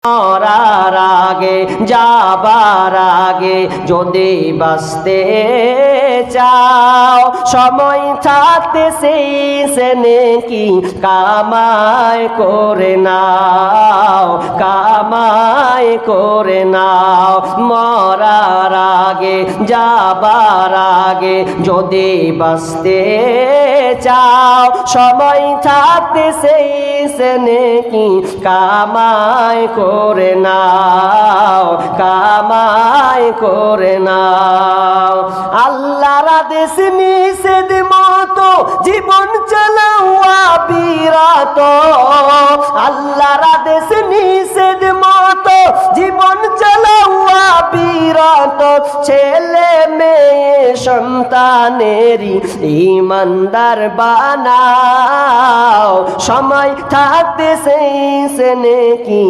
মরার আগে যাবার আগে যদি বাঁচতে চাও, সময় থাকতে সেই সে নেকি কামাই করে নাও, কামাই করে নাও। মরার আগে যাবার আগে যদি বাঁচতে চাও, সময় থাকতে সেই সে নেকি কামাই করে নাও, কামাই করে নাও। আল্লাহর আদেশ নিষেধ মতো জীবন চালাওয়া বিরত, আল্লাহর আদেশ নিষেধ মতো জীবন চালাওয়া বিরত। ছেলে মেয়ে সন্তানেরই ঈমানদার বানাও, সময় থাকতে সেই সে নেকি